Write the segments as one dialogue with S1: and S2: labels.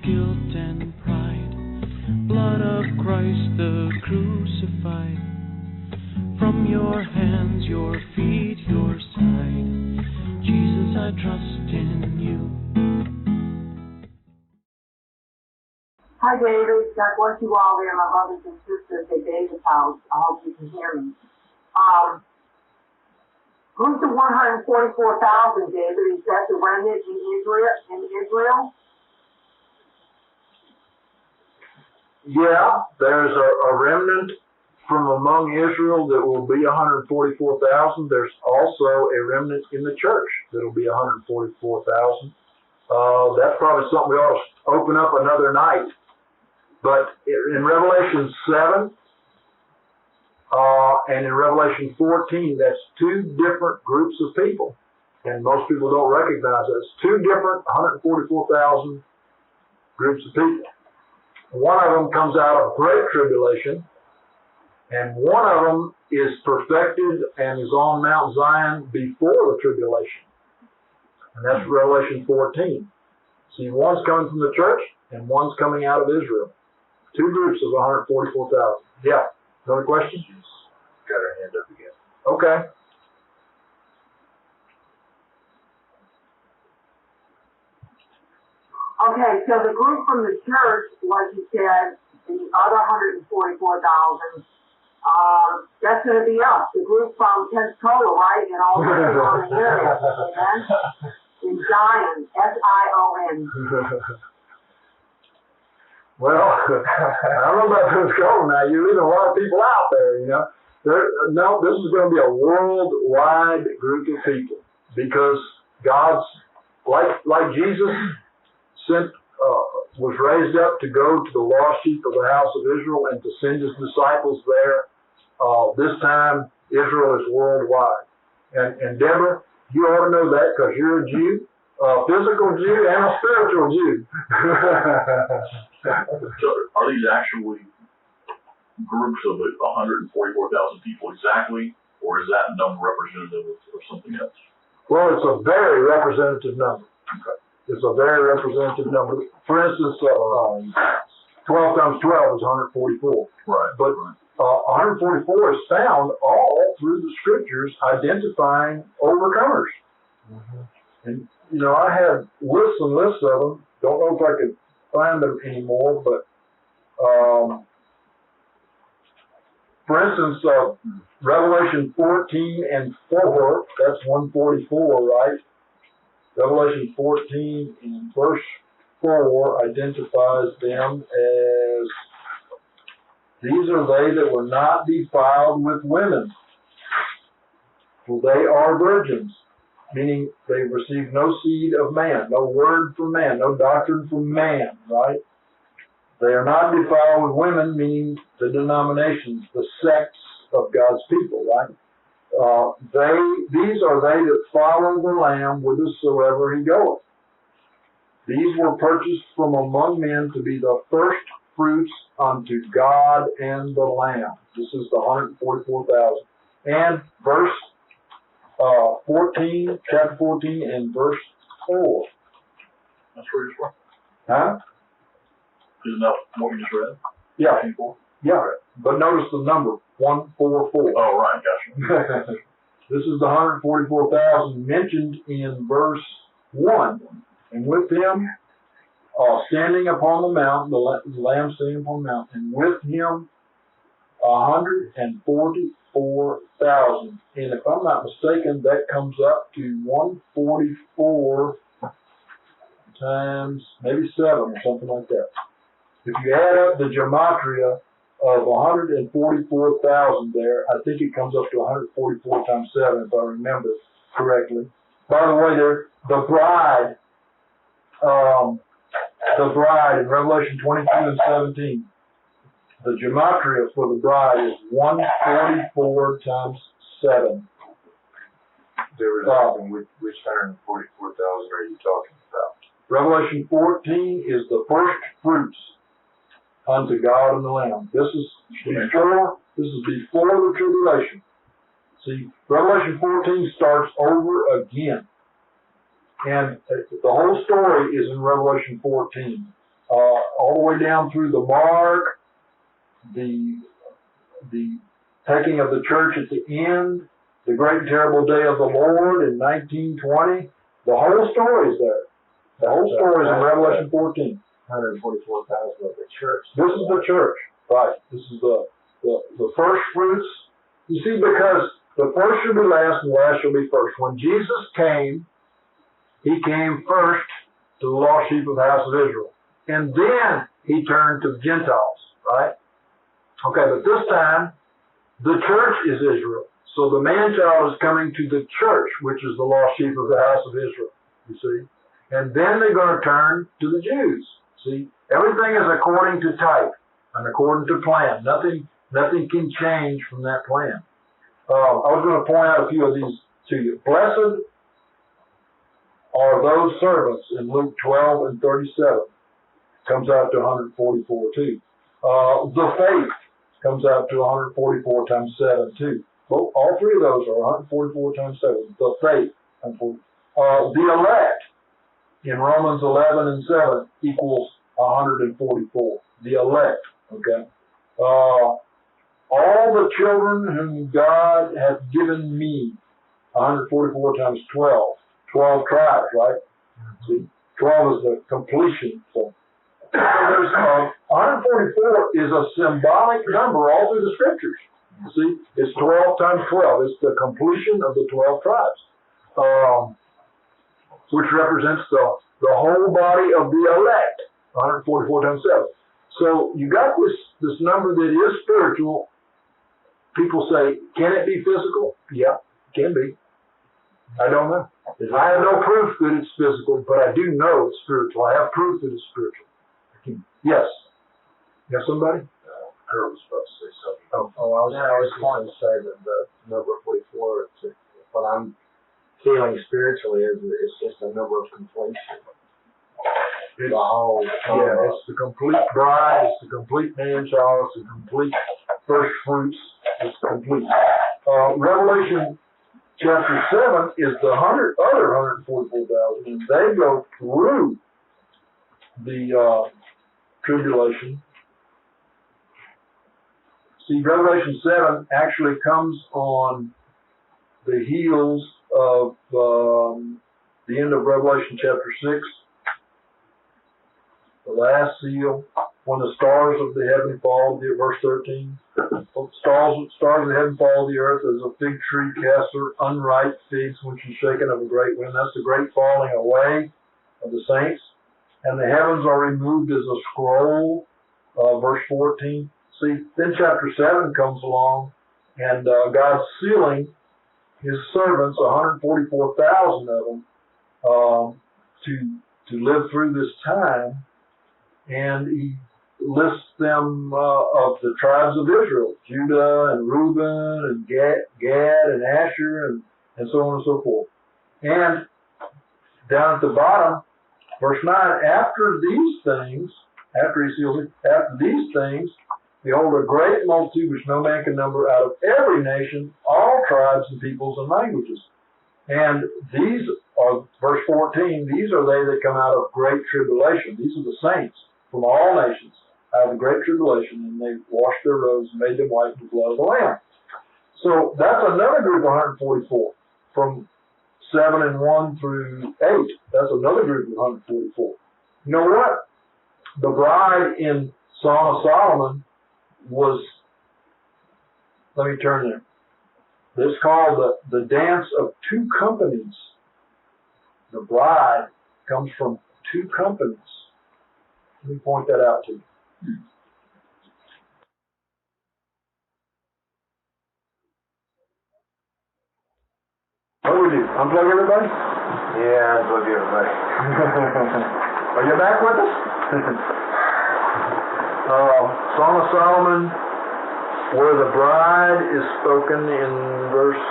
S1: guilt and pride. Blood of Christ the crucified. From your hands, your feet, your side. Jesus, I trust in you.
S2: Hi, David. God bless you all there, my brothers and sisters at David's house. I hope you can hear me. Who's the 144,000, David? Is that the remnant in Israel?
S3: Yeah, there's a remnant from among Israel that will be 144,000. There's also a remnant in the church that will be 144,000. That's probably something we ought to open up another night. But in Revelation 7 and in Revelation 14, that's two different groups of people. And most people don't recognize that. It's two different 144,000 groups of people. One of them comes out of great tribulation, and one of them is perfected and is on Mount Zion before the tribulation. And that's Revelation 14. See, one's coming from the church, and one's coming out of Israel. Two groups of 144,000. Yeah. Another question?
S4: She's got her hand up again.
S3: Okay.
S2: Okay, so the group from the church, like you said, the other 144,000, that's going to be us. The group from Pensacola, right? And all the people on the internet. Amen? In Zion. S-I-O-N.
S3: Well, I don't know about Pensacola now. You're leaving a lot of people out there, you know. No, this is going to be a worldwide group of people because God's, like Jesus was raised up to go to the lost sheep of the house of Israel and to send his disciples there. This time, Israel is worldwide. And Deborah, you ought to know that because you're a Jew, a physical Jew and a spiritual Jew.
S4: So are these actually groups of 144,000 people exactly, or is that number representative of something else?
S3: Well, it's a very representative number. Okay. It's a very representative number. For instance, 12 times 12 is 144.
S4: Right.
S3: But 144 is found all through the scriptures identifying overcomers. Mm-hmm. And, you know, I had lists and lists of them. Don't know if I could find them anymore, but for instance, Revelation 14 and 4, that's 144, right? Revelation 14 and verse 4 identifies them as, these are they that were not defiled with women, for they are virgins, meaning they received no seed of man, no word from man, no doctrine from man, right? They are not defiled with women, meaning the denominations, the sects of God's people, right? These are they that follow the Lamb whithersoever he goeth. These were purchased from among men to be the first fruits unto God and the Lamb. This is the 144,000. And verse 14, chapter 14 and verse 4.
S4: That's where you're from.
S3: Huh?
S4: Isn't that what you just read?
S3: Yeah.
S4: 14?
S3: Yeah. But notice the number, 144.
S4: Oh, right, gotcha.
S3: This is the 144,000 mentioned in verse 1. And with him, standing upon the mountain, the Lamb standing upon the mountain, and with him 144,000. And if I'm not mistaken, that comes up to 144 times maybe 7 or something like that. If you add up the gematria of 144,000 there, I think it comes up to 144 times 7 if I remember correctly. By the way, the bride in Revelation 22 and 17, the gematria for the bride is 144 times 7.
S4: There was which 144,000 are you talking about?
S3: Revelation 14 is the first fruits unto God and the Lamb. This is before the tribulation. See, Revelation 14 starts over again. And the whole story is in Revelation 14. all the way down through the mark, the taking of the church at the end, the great and terrible day of the Lord in 1920. The whole story is there. The whole story is in Revelation 14.
S5: 144,000 of the church.
S3: This is the church, right? This is the first fruits. You see, because the first shall be last and the last shall be first. When Jesus came, he came first to the lost sheep of the house of Israel. And then he turned to the Gentiles, right? Okay, but this time, the church is Israel. So the man-child is coming to the church, which is the lost sheep of the house of Israel, you see. And then they're going to turn to the Jews. See, everything is according to type and according to plan. Nothing can change from that plan. I was going to point out a few of these to you. Blessed are those servants in Luke 12 and 37. Comes out to 144 too. The faith comes out to 144 times 7 too. Well, all three of those are 144 times 7. The faith. The elect in Romans 11 and 7 equals 144. The elect, okay? All the children whom God hath given me, 144 times 12. 12 tribes, right? See, 12 is the completion. So there's 144 is a symbolic number all through the scriptures. See, it's 12 times 12. It's the completion of the 12 tribes. Which represents the whole body of the elect, 144 times 7. So you got this number that is spiritual. People say, can it be physical? Yeah, it can be. I don't know. I have no proof that it's physical, but I do know it's spiritual. I have proof that it's spiritual. Yes. You have somebody?
S5: Kurt was supposed to say something. I was going to say that the number 44, what I'm feeling spiritually is it's just a number of completion.
S3: It's the complete bride, it's the complete man-child, it's the complete first fruits, it's complete. Revelation chapter 7 is the other 144,000, and they go through the tribulation. See, Revelation 7 actually comes on the heels of the end of Revelation chapter 6, the last seal, when the stars of the heaven fall, verse 13. Stars of the heaven fall to the earth as a fig tree casts her unripe figs when she's shaken of a great wind. That's the great falling away of the saints. And the heavens are removed as a scroll, verse 14. See, then chapter 7 comes along, and God's sealing his servants, 144,000 of them, to live through this time, and he lists them of the tribes of Israel, Judah and Reuben and Gad and Asher and so on and so forth. And down at the bottom, verse 9, after these things, after he seals it, after these things, behold, a great multitude which no man can number out of every nation, all tribes and peoples and languages. And these are, verse 14, these are they that come out of great tribulation. These are the saints from all nations out of the great tribulation, and they washed their robes and made them white with the blood of the Lamb. So that's another group of 144, from 7 and 1 through 8. That's another group of 144. You know what? The bride in Song of Solomon was, let me turn there. It's called the dance of two companies. The bride comes from two companies. Let me point that out to you. What do we do? Unplug everybody?
S5: Yeah, unplug everybody.
S3: Are you back with us? Song of Solomon, where the bride is spoken in verse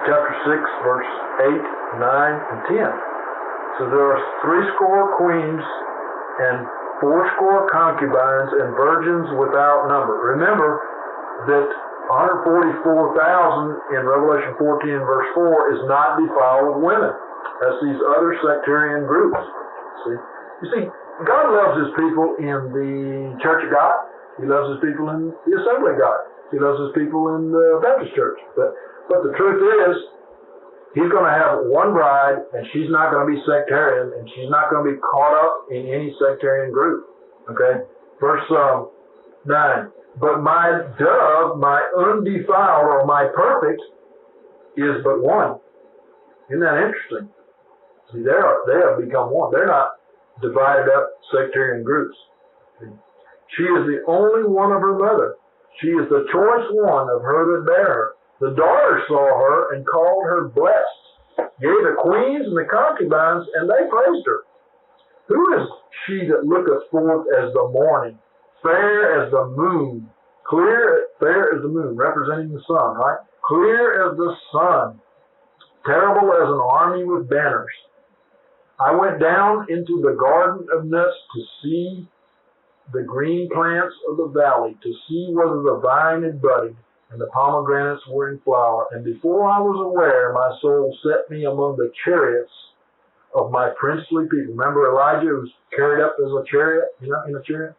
S3: chapter 6, verse 8, 9, and 10. So there are 80 queens and 80 concubines and virgins without number. Remember that 144,000 in Revelation 14 verse 4 is not defiled women. That's these other sectarian groups. See? You see, God loves his people in the Church of God. He loves his people in the Assembly of God. He loves his people in the Baptist Church. But the truth is, he's going to have one bride, and she's not going to be sectarian, and she's not going to be caught up in any sectarian group. Okay? Verse 9. But my dove, my undefiled, or my perfect, is but one. Isn't that interesting? See, they have become one. They're not divided up sectarian groups. She is the only one of her mother. She is the choice one of her that bare her. The daughters saw her and called her blessed. Yea, the queens and the concubines, and they praised her. Who is she that looketh forth as the morning, fair as the moon, fair as the moon, representing the sun, right? Clear as the sun, terrible as an army with banners. I went down into the garden of nuts to see the green plants of the valley, to see whether the vine had budded, and the pomegranates were in flower. And before I was aware, my soul set me among the chariots of my princely people. Remember Elijah was carried up as a chariot, in a chariot?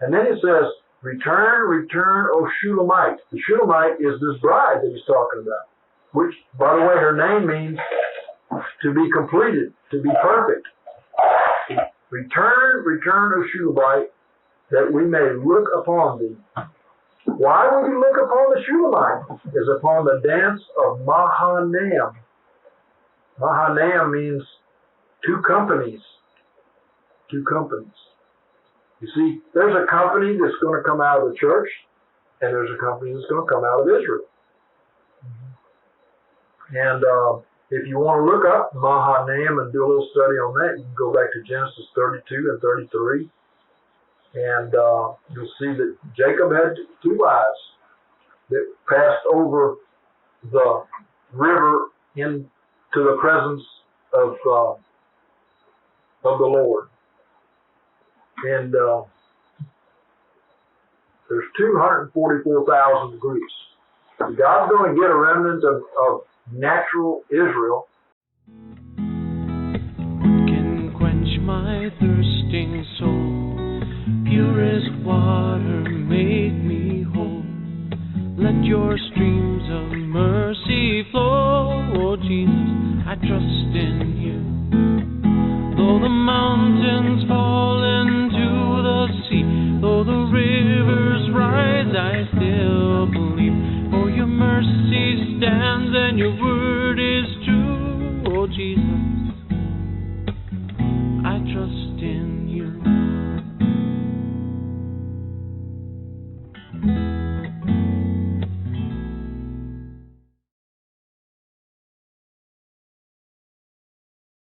S3: And then it says, return, return, O Shulamite. The Shulamite is this bride that he's talking about, which, by the way, her name means to be completed, to be perfect. Return, return, O Shulamite, that we may look upon thee. Why would we look upon the Shulamite? Is upon the dance of Mahanaim. Mahanaim means two companies. Two companies. You see, there's a company that's going to come out of the church, and there's a company that's going to come out of Israel. And if you want to look up Mahanaim and do a little study on that, you can go back to Genesis 32 and 33. And you'll see that Jacob had two wives that passed over the river into the presence of the Lord. And there's 244,000 groups. God's going to get a remnant of natural Israel.
S1: What can quench my thirsting soul? Purest water, make me whole. Let your streams of mercy flow. Oh Jesus, I trust in you. Though the mountains fall into the sea, though the rivers rise, I still believe. For your mercy stands and your word is true. Oh Jesus, I trust in you.